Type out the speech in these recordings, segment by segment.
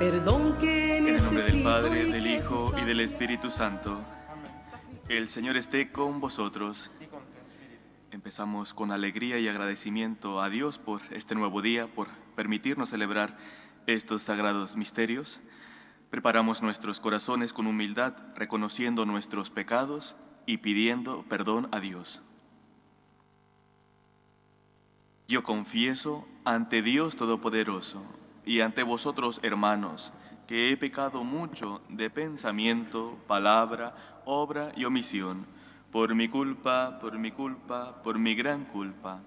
perdón que En el nombre del necesito Padre, y del que Hijo tú y del sabes. Espíritu Santo. El Señor esté con vosotros. Empezamos con alegría y agradecimiento a Dios por este nuevo día, por permitirnos celebrar estos sagrados misterios. Preparamos nuestros corazones con humildad, reconociendo nuestros pecados y pidiendo perdón a Dios. Yo confieso ante Dios Todopoderoso y ante vosotros, hermanos, que he pecado mucho de pensamiento, palabra, obra y omisión, por mi culpa, por mi gran culpa.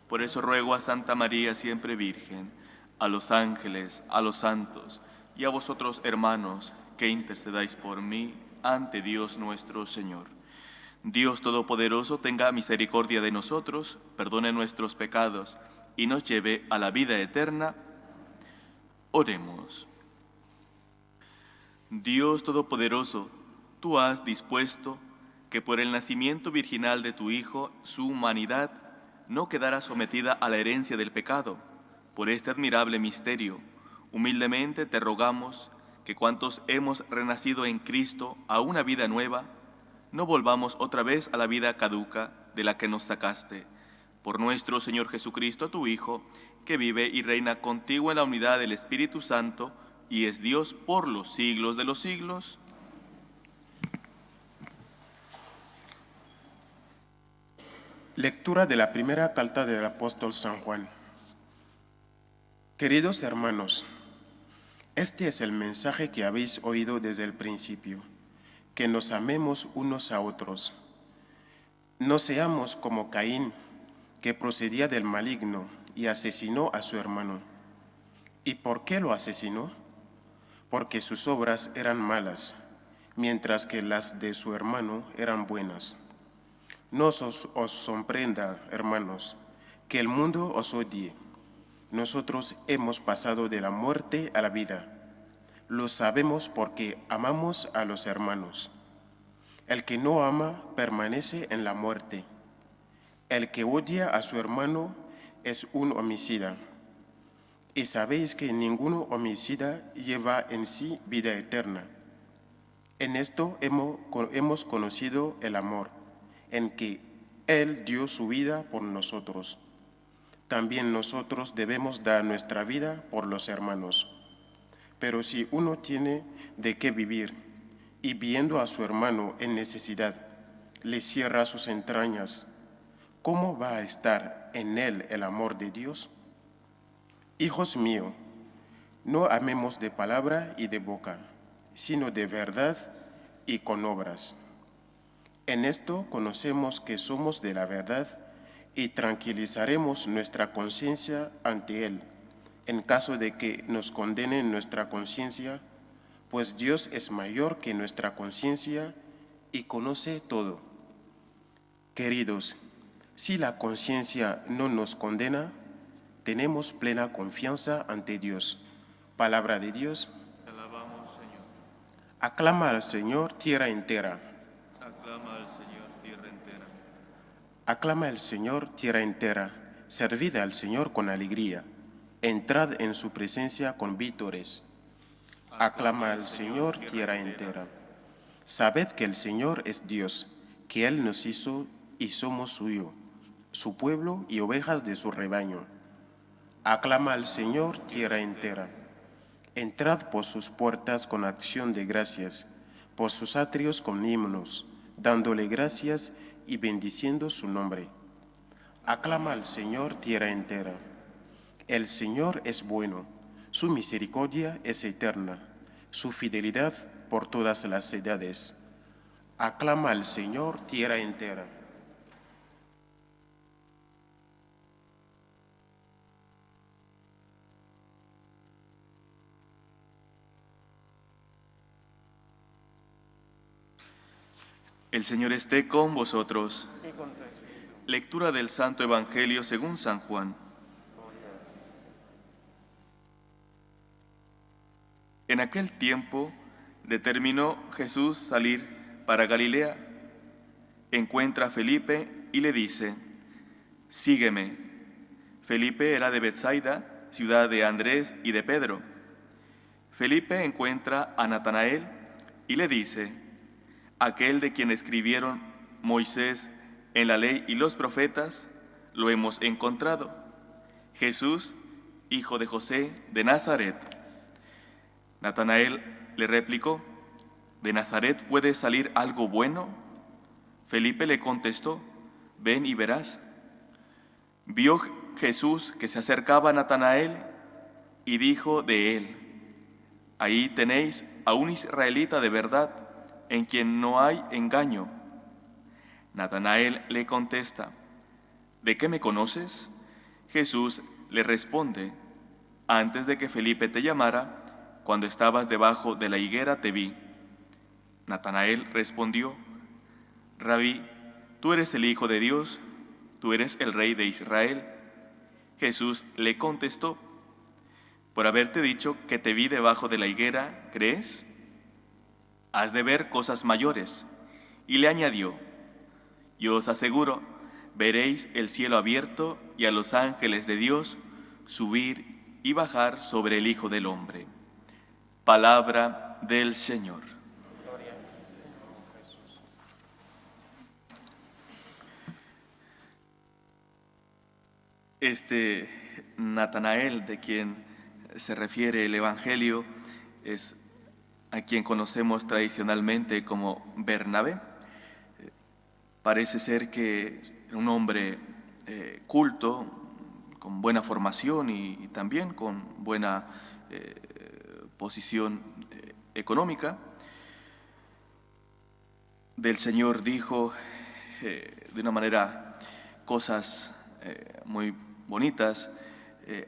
Por eso ruego a Santa María siempre Virgen, a los ángeles, a los santos y a vosotros, hermanos, que intercedáis por mí ante Dios nuestro Señor. Dios Todopoderoso tenga misericordia de nosotros, perdone nuestros pecados y nos lleve a la vida eterna. Oremos. Dios Todopoderoso, tú has dispuesto que por el nacimiento virginal de tu Hijo, su humanidad no quedara sometida a la herencia del pecado. Por este admirable misterio, humildemente te rogamos que cuantos hemos renacido en Cristo a una vida nueva, no volvamos otra vez a la vida caduca de la que nos sacaste. Por nuestro Señor Jesucristo, tu Hijo, que vive y reina contigo en la unidad del Espíritu Santo y es Dios por los siglos de los siglos. Lectura de la primera carta del apóstol San Juan. Queridos hermanos, este es el mensaje que habéis oído desde el principio, que nos amemos unos a otros. No seamos como Caín, que procedía del maligno y asesinó a su hermano. ¿Y por qué lo asesinó? Porque sus obras eran malas, mientras que las de su hermano eran buenas. No os sorprenda, hermanos, que el mundo os odie. Nosotros hemos pasado de la muerte a la vida. Lo sabemos porque amamos a los hermanos. El que no ama permanece en la muerte. El que odia a su hermano es un homicida. Y sabéis que ningún homicida lleva en sí vida eterna. En esto hemos conocido el amor, en que Él dio su vida por nosotros. También nosotros debemos dar nuestra vida por los hermanos. Pero si uno tiene de qué vivir y viendo a su hermano en necesidad, le cierra sus entrañas, ¿cómo va a estar en él el amor de Dios? Hijos míos, no amemos de palabra y de boca, sino de verdad y con obras. En esto conocemos que somos de la verdad y tranquilizaremos nuestra conciencia ante Él, en caso de que nos condene nuestra conciencia, pues Dios es mayor que nuestra conciencia y conoce todo. Queridos, si la conciencia no nos condena, tenemos plena confianza ante Dios. Palabra de Dios. Te alabamos, Señor. Aclama al Señor tierra entera. Aclama al Señor tierra entera. Aclama al Señor tierra entera. Servid al Señor con alegría. Entrad en su presencia con vítores. Aclama al Señor tierra entera. Sabed que el Señor es Dios, que Él nos hizo y somos suyo, su pueblo y ovejas de su rebaño. Aclama al Señor tierra entera. Entrad por sus puertas con acción de gracias, por sus atrios con himnos, dándole gracias y bendiciendo su nombre. Aclama al Señor tierra entera. El Señor es bueno, su misericordia es eterna, su fidelidad por todas las edades. Aclama al Señor tierra entera. El Señor esté con vosotros. Lectura del Santo Evangelio según San Juan. En aquel tiempo determinó Jesús salir para Galilea. Encuentra a Felipe y le dice: «Sígueme». Felipe era de Betsaida, ciudad de Andrés y de Pedro. Felipe encuentra a Natanael y le dice: aquel de quien escribieron Moisés en la ley y los profetas, lo hemos encontrado, Jesús, hijo de José de Nazaret. Natanael le replicó: ¿de Nazaret puede salir algo bueno? Felipe le contestó: ven y verás. Vio Jesús que se acercaba a Natanael y dijo de él: ahí tenéis a un israelita de verdad, en quien no hay engaño. Natanael le contesta: ¿de qué me conoces? Jesús le responde: antes de que Felipe te llamara, cuando estabas debajo de la higuera te vi. Natanael respondió: Rabí, tú eres el Hijo de Dios, tú eres el Rey de Israel. Jesús le contestó: por haberte dicho que te vi debajo de la higuera, ¿crees? Has de ver cosas mayores. Y le añadió: yo os aseguro, veréis el cielo abierto y a los ángeles de Dios subir y bajar sobre el Hijo del Hombre. Palabra del Señor. Gloria a ti, Señor Jesús. Este Natanael, de quien se refiere el Evangelio, es a quien conocemos tradicionalmente como Bernabé. Parece ser que era un hombre culto, con buena formación y también con buena posición económica. Del Señor dijo de una manera cosas muy bonitas: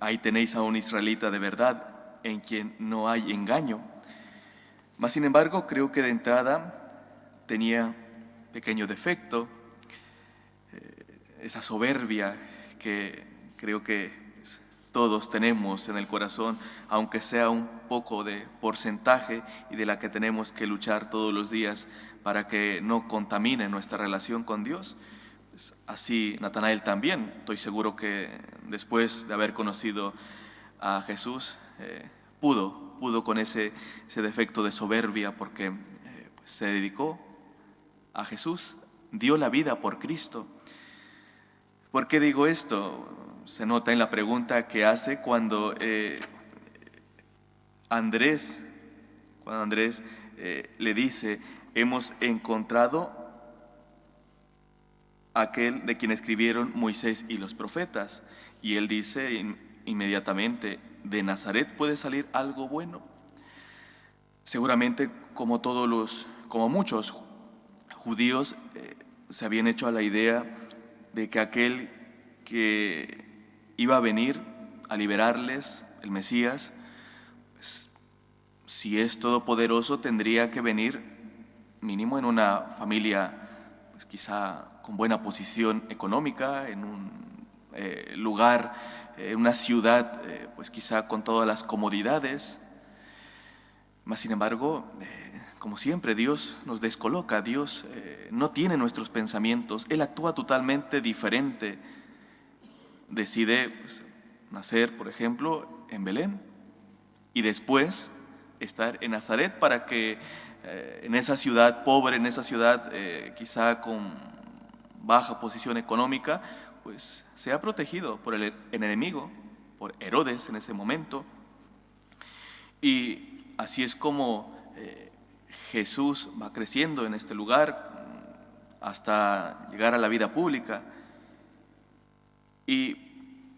ahí tenéis a un israelita de verdad, en quien no hay engaño. Mas, sin embargo, creo que de entrada tenía pequeño defecto, esa soberbia que creo que todos tenemos en el corazón, aunque sea un poco de porcentaje y de la que tenemos que luchar todos los días para que no contamine nuestra relación con Dios. Pues así Natanael también, estoy seguro que después de haber conocido a Jesús, pudo con ese defecto de soberbia, porque pues se dedicó a Jesús, dio la vida por Cristo. ¿Por qué digo esto? Se nota en la pregunta que hace cuando Andrés le dice: hemos encontrado aquel de quien escribieron Moisés y los profetas. Y él dice inmediatamente: ¿de Nazaret puede salir algo bueno? Seguramente, como muchos judíos, se habían hecho a la idea de que aquel que iba a venir a liberarles, el Mesías, pues, si es todopoderoso, tendría que venir mínimo en una familia, pues, quizá con buena posición económica, en un lugar, en una ciudad, pues quizá con todas las comodidades. Mas, sin embargo, como siempre, Dios nos descoloca. Dios no tiene nuestros pensamientos. Él actúa totalmente diferente. Decide pues, nacer, por ejemplo, en Belén y después estar en Nazaret, para que en esa ciudad pobre, en esa ciudad quizá con baja posición económica, pues sea protegido por el enemigo, por Herodes en ese momento. Y así es como Jesús va creciendo en este lugar hasta llegar a la vida pública. Y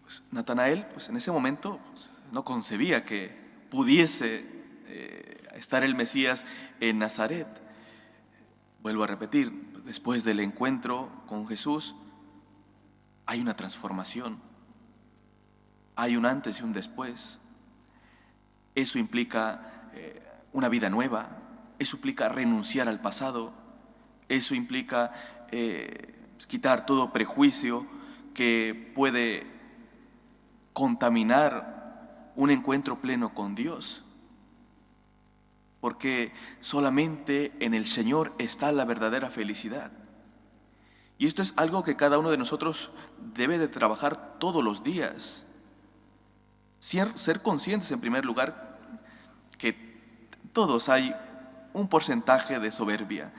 pues, Natanael, pues, en ese momento pues, no concebía que pudiese estar el Mesías en Nazaret. Vuelvo a repetir, después del encuentro con Jesús hay una transformación, hay un antes y un después. Eso implica una vida nueva, eso implica renunciar al pasado, eso implica quitar todo prejuicio que puede contaminar un encuentro pleno con Dios. Porque solamente en el Señor está la verdadera felicidad. Y esto es algo que cada uno de nosotros debe de trabajar todos los días. Ser conscientes, en primer lugar, que todos hay un porcentaje de soberbia.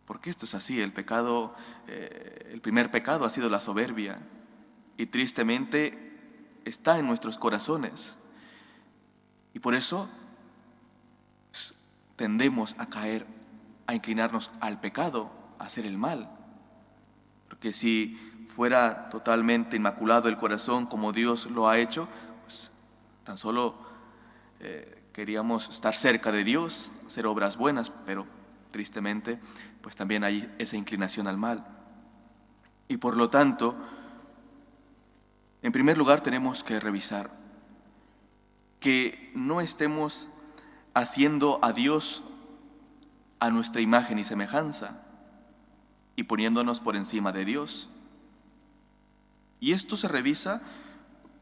Porque esto es así, el primer pecado ha sido la soberbia. Y tristemente está en nuestros corazones. Y por eso tendemos a caer, a inclinarnos al pecado, a hacer el mal. Porque si fuera totalmente inmaculado el corazón como Dios lo ha hecho, pues tan solo queríamos estar cerca de Dios, hacer obras buenas, pero tristemente pues también hay esa inclinación al mal. Y por lo tanto, en primer lugar tenemos que revisar que no estemos haciendo a Dios a nuestra imagen y semejanza y poniéndonos por encima de Dios. Y esto se revisa,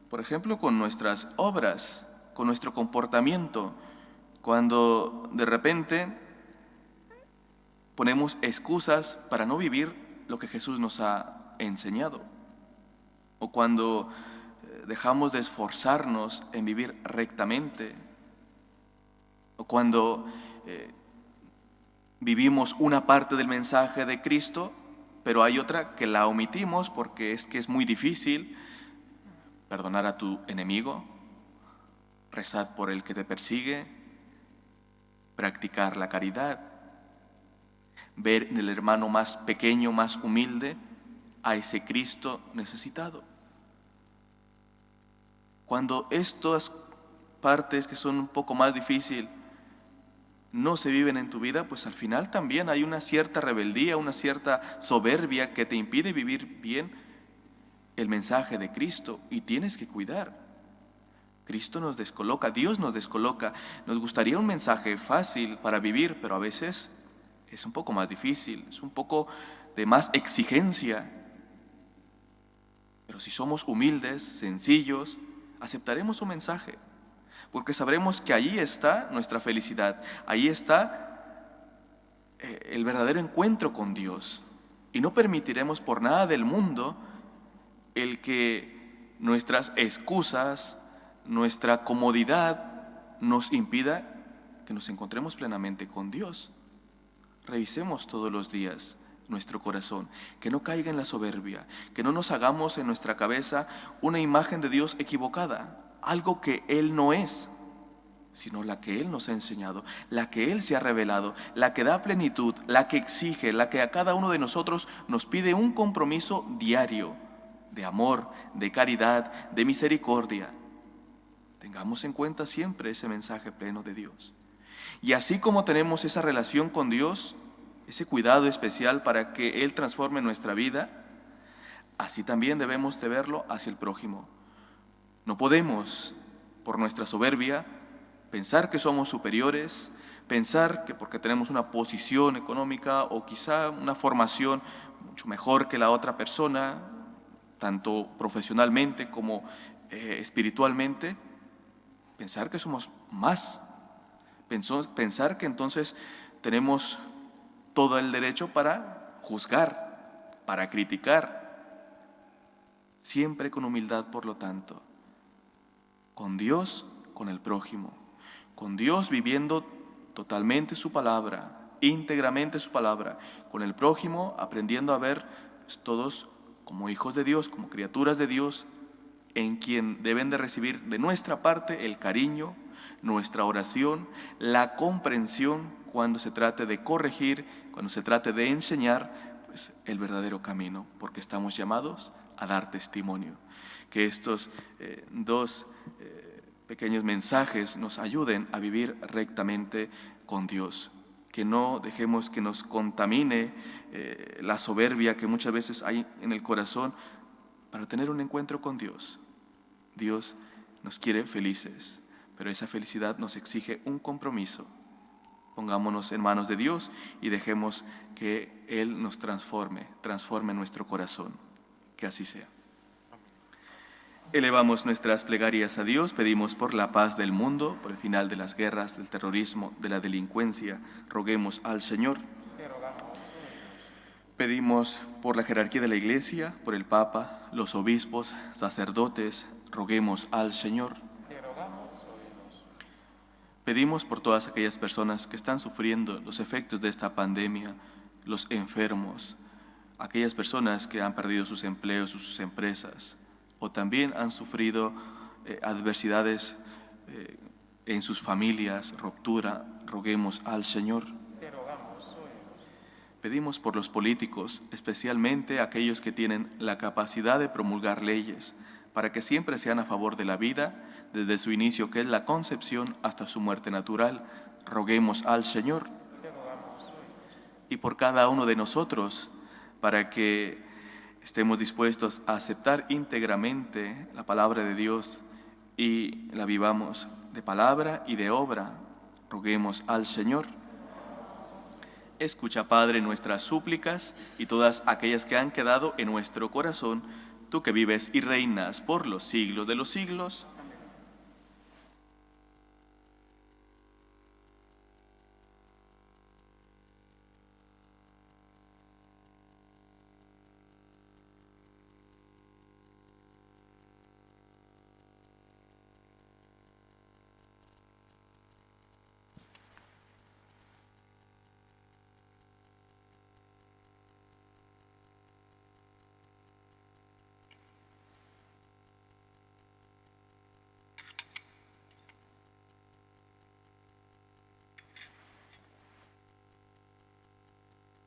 por ejemplo, con nuestras obras, con nuestro comportamiento, cuando de repente ponemos excusas para no vivir lo que Jesús nos ha enseñado, o cuando dejamos de esforzarnos en vivir rectamente, o cuando vivimos una parte del mensaje de Cristo, pero hay otra que la omitimos porque es muy difícil. Perdonar a tu enemigo, rezar por el que te persigue, practicar la caridad, ver en el hermano más pequeño, más humilde, a ese Cristo necesitado. Cuando estas partes que son un poco más difíciles no se viven en tu vida, pues al final también hay una cierta rebeldía, una cierta soberbia que te impide vivir bien el mensaje de Cristo, y tienes que cuidar. Cristo nos descoloca, Dios nos descoloca. Nos gustaría un mensaje fácil para vivir, pero a veces es un poco más difícil, es un poco de más exigencia. Pero si somos humildes, sencillos, aceptaremos su mensaje, porque sabremos que allí está nuestra felicidad, ahí está el verdadero encuentro con Dios. Y no permitiremos por nada del mundo el que nuestras excusas, nuestra comodidad nos impida que nos encontremos plenamente con Dios. Revisemos todos los días nuestro corazón, que no caiga en la soberbia, que no nos hagamos en nuestra cabeza una imagen de Dios equivocada, algo que Él no es, sino la que Él nos ha enseñado, la que Él se ha revelado, la que da plenitud, la que exige, la que a cada uno de nosotros nos pide un compromiso diario de amor, de caridad, de misericordia. Tengamos en cuenta siempre ese mensaje pleno de Dios. Y así como tenemos esa relación con Dios, ese cuidado especial para que Él transforme nuestra vida, así también debemos de verlo hacia el prójimo. No podemos, por nuestra soberbia, pensar que somos superiores, pensar que porque tenemos una posición económica o quizá una formación mucho mejor que la otra persona, tanto profesionalmente como espiritualmente, pensar que somos más, pensar que entonces tenemos todo el derecho para juzgar, para criticar, siempre con humildad, por lo tanto, con Dios, con el prójimo, con Dios viviendo totalmente su palabra, íntegramente su palabra, con el prójimo aprendiendo a ver pues, todos como hijos de Dios, como criaturas de Dios, en quien deben de recibir de nuestra parte el cariño, nuestra oración, la comprensión cuando se trate de corregir, cuando se trate de enseñar pues, el verdadero camino, porque estamos llamados a dar testimonio. Que estos dos pequeños mensajes nos ayuden a vivir rectamente con Dios. Que no dejemos que nos contamine la soberbia que muchas veces hay en el corazón para tener un encuentro con Dios. Dios nos quiere felices, pero esa felicidad nos exige un compromiso. Pongámonos en manos de Dios y dejemos que Él nos transforme nuestro corazón. Que así sea. Elevamos nuestras plegarias a Dios, pedimos por la paz del mundo, por el final de las guerras, del terrorismo, de la delincuencia. Roguemos al Señor. Pedimos por la jerarquía de la Iglesia, por el Papa, los obispos, sacerdotes. Roguemos al Señor. Pedimos por todas aquellas personas que están sufriendo los efectos de esta pandemia, los enfermos, aquellas personas que han perdido sus empleos, sus empresas, o también han sufrido adversidades en sus familias, ruptura. Roguemos al Señor. Pedimos por los políticos, especialmente aquellos que tienen la capacidad de promulgar leyes, para que siempre sean a favor de la vida, desde su inicio, que es la concepción, hasta su muerte natural. Roguemos al Señor. Y por cada uno de nosotros, para que estemos dispuestos a aceptar íntegramente la palabra de Dios y la vivamos de palabra y de obra. Roguemos al Señor. Escucha, Padre, nuestras súplicas y todas aquellas que han quedado en nuestro corazón, tú que vives y reinas por los siglos de los siglos.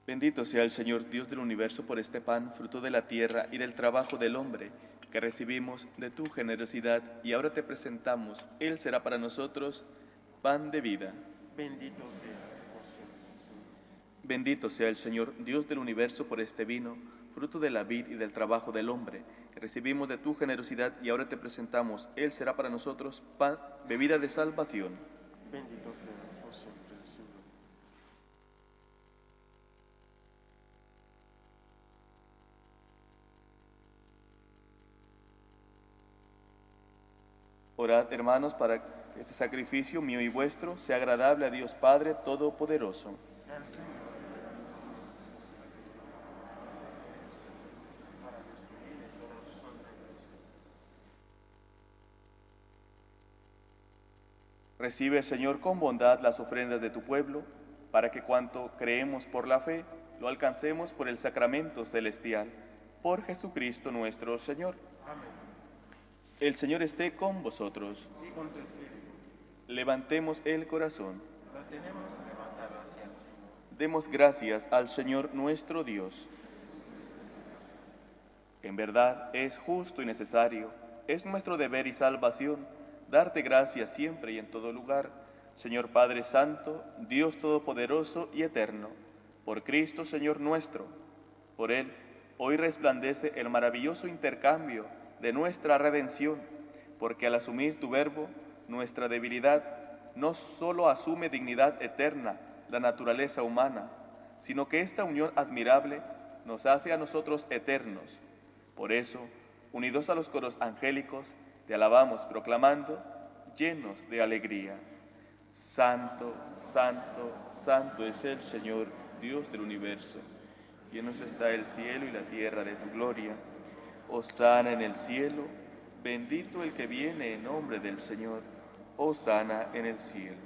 Bendito sea el Señor Dios del universo por este pan, fruto de la tierra y del trabajo del hombre, que recibimos de tu generosidad y ahora te presentamos. Él será para nosotros pan de vida. Bendito sea por siempre, Señor. Bendito sea el Señor Dios del universo por este vino, fruto de la vid y del trabajo del hombre, que recibimos de tu generosidad y ahora te presentamos. Él será para nosotros pan, bebida de salvación. Bendito seas por siempre, Señor. Orad, hermanos, para que este sacrificio mío y vuestro sea agradable a Dios Padre Todopoderoso. Recibe, Señor, con bondad las ofrendas de tu pueblo, para que cuanto creemos por la fe, lo alcancemos por el sacramento celestial. Por Jesucristo nuestro Señor. Amén. El Señor esté con vosotros. Y con tu espíritu. Levantemos el corazón. Lo tenemos levantado hacia el Señor. Demos gracias al Señor nuestro Dios. En verdad es justo y necesario, es nuestro deber y salvación, darte gracias siempre y en todo lugar, Señor Padre Santo, Dios Todopoderoso y Eterno, por Cristo Señor nuestro. Por Él, hoy resplandece el maravilloso intercambio de nuestra redención, porque al asumir tu verbo, nuestra debilidad no solo asume dignidad eterna, la naturaleza humana, sino que esta unión admirable nos hace a nosotros eternos. Por eso, unidos a los coros angélicos, te alabamos proclamando, llenos de alegría. Santo, santo, santo es el Señor, Dios del universo. Llenos está el cielo y la tierra de tu gloria. Hosana en el cielo, bendito el que viene en nombre del Señor. Hosana en el cielo.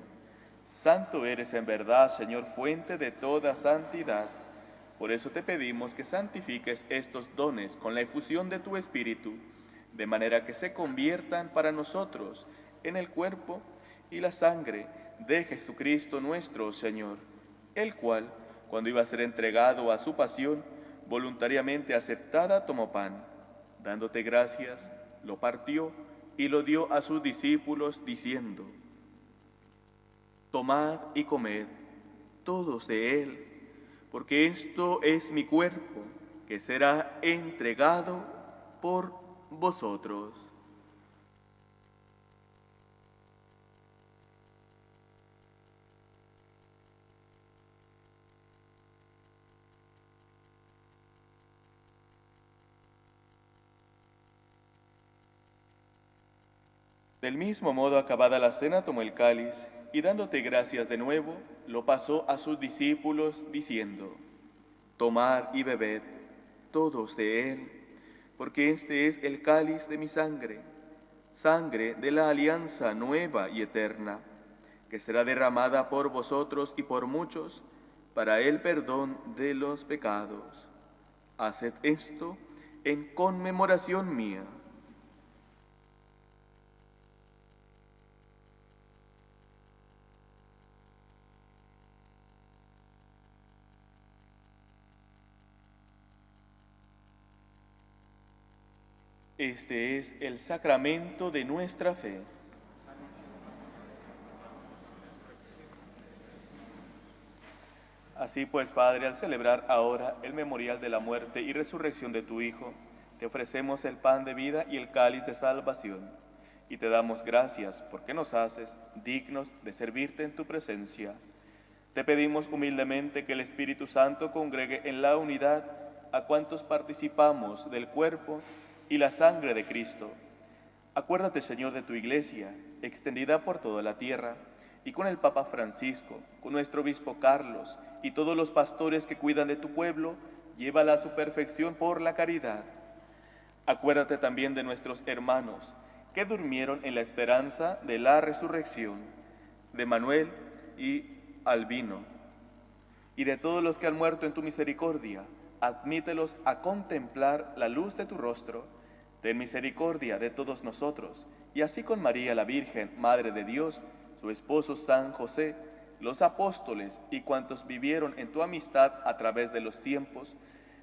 Santo eres en verdad, Señor, fuente de toda santidad. Por eso te pedimos que santifiques estos dones con la efusión de tu Espíritu, de manera que se conviertan para nosotros en el cuerpo y la sangre de Jesucristo nuestro Señor, el cual, cuando iba a ser entregado a su pasión, voluntariamente aceptada, tomó pan. Dándote gracias, lo partió y lo dio a sus discípulos, diciendo: Tomad y comed todos de él, porque esto es mi cuerpo, que será entregado por vosotros. Del mismo modo, acabada la cena, tomó el cáliz, y dándote gracias de nuevo, lo pasó a sus discípulos, diciendo: Tomad y bebed todos de él, porque este es el cáliz de mi sangre, sangre de la alianza nueva y eterna, que será derramada por vosotros y por muchos para el perdón de los pecados. Haced esto en conmemoración mía. Este es el sacramento de nuestra fe. Así pues, Padre, al celebrar ahora el memorial de la muerte y resurrección de tu Hijo, te ofrecemos el pan de vida y el cáliz de salvación, y te damos gracias porque nos haces dignos de servirte en tu presencia. Te pedimos humildemente que el Espíritu Santo congregue en la unidad a cuantos participamos del cuerpo y la sangre de Cristo. Acuérdate, Señor, de tu Iglesia, extendida por toda la tierra, y con el Papa Francisco, con nuestro obispo Carlos y todos los pastores que cuidan de tu pueblo, llévala a su perfección por la caridad. Acuérdate también de nuestros hermanos que durmieron en la esperanza de la resurrección, de Manuel y Albino, y de todos los que han muerto en tu misericordia. Admítelos a contemplar la luz de tu rostro. Ten misericordia de todos nosotros, y así con María la Virgen, Madre de Dios, su esposo San José, los apóstoles y cuantos vivieron en tu amistad a través de los tiempos,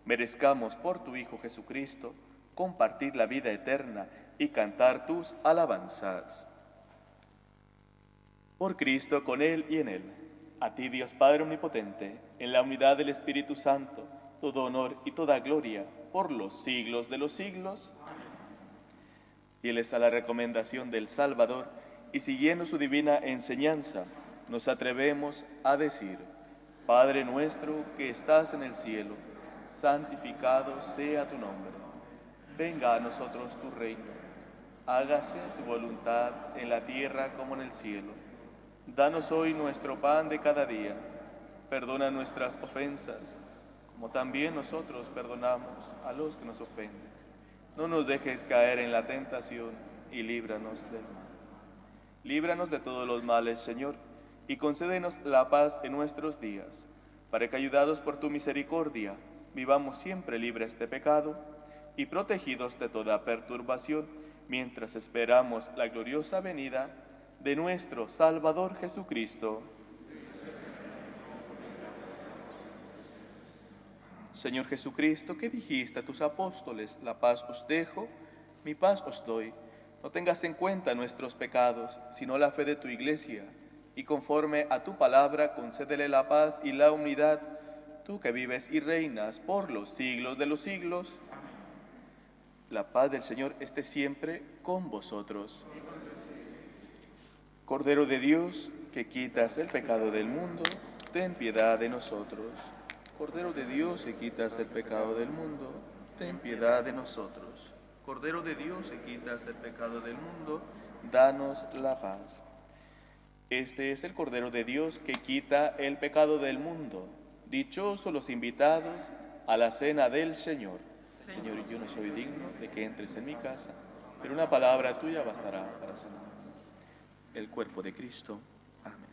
merezcamos por tu Hijo Jesucristo compartir la vida eterna y cantar tus alabanzas. Por Cristo, con Él y en Él, a ti, Dios Padre Omnipotente, en la unidad del Espíritu Santo, todo honor y toda gloria por los siglos de los siglos. Fieles a la recomendación del Salvador y siguiendo su divina enseñanza, nos atrevemos a decir: Padre nuestro que estás en el cielo, santificado sea tu nombre. Venga a nosotros tu reino. Hágase tu voluntad en la tierra como en el cielo. Danos hoy nuestro pan de cada día. Perdona nuestras ofensas, como también nosotros perdonamos a los que nos ofenden. No nos dejes caer en la tentación y líbranos del mal. Líbranos de todos los males, Señor, y concédenos la paz en nuestros días, para que, ayudados por tu misericordia, vivamos siempre libres de pecado y protegidos de toda perturbación, mientras esperamos la gloriosa venida de nuestro Salvador Jesucristo. Señor Jesucristo, que dijiste a tus apóstoles: la paz os dejo, mi paz os doy. No tengas en cuenta nuestros pecados, sino la fe de tu Iglesia, y conforme a tu palabra concédele la paz y la unidad, tú que vives y reinas por los siglos de los siglos. La paz del Señor esté siempre con vosotros. Cordero de Dios, que quitas el pecado del mundo, ten piedad de nosotros. Cordero de Dios, que quitas el pecado del mundo, ten piedad de nosotros. Cordero de Dios, que quitas el pecado del mundo, danos la paz. Este es el Cordero de Dios que quita el pecado del mundo. Dichosos los invitados a la cena del Señor. Señor, yo no soy digno de que entres en mi casa, pero una palabra tuya bastará para sanar. El cuerpo de Cristo. Amén.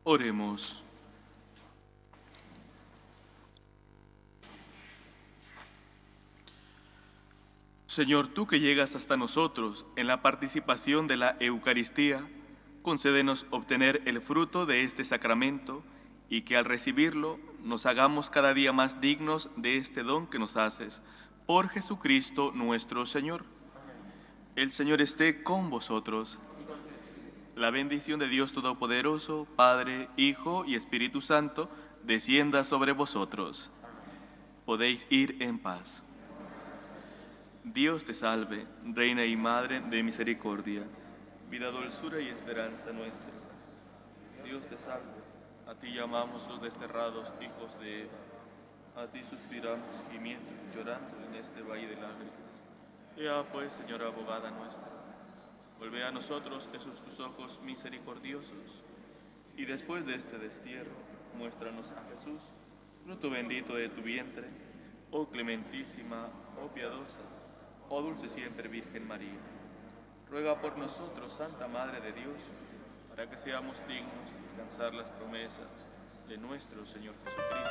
Oremos. Señor, tú que llegas hasta nosotros en la participación de la Eucaristía, concédenos obtener el fruto de este sacramento y que al recibirlo nos hagamos cada día más dignos de este don que nos haces. Por Jesucristo nuestro Señor. El Señor esté con vosotros. La bendición de Dios Todopoderoso, Padre, Hijo y Espíritu Santo, descienda sobre vosotros. Podéis ir en paz. Dios te salve, Reina y Madre de misericordia, vida, dulzura y esperanza nuestra. Dios te salve, a ti llamamos los desterrados hijos de Eva, a ti suspiramos gimiendo y llorando en este valle de lágrimas. Ea pues, Señora abogada nuestra, vuelve a nosotros esos tus ojos misericordiosos, y después de este destierro, muéstranos a Jesús, fruto bendito de tu vientre, oh clementísima, oh piadosa, oh dulce siempre Virgen María. Ruega por nosotros, Santa Madre de Dios, para que seamos dignos de alcanzar las promesas de nuestro Señor Jesucristo.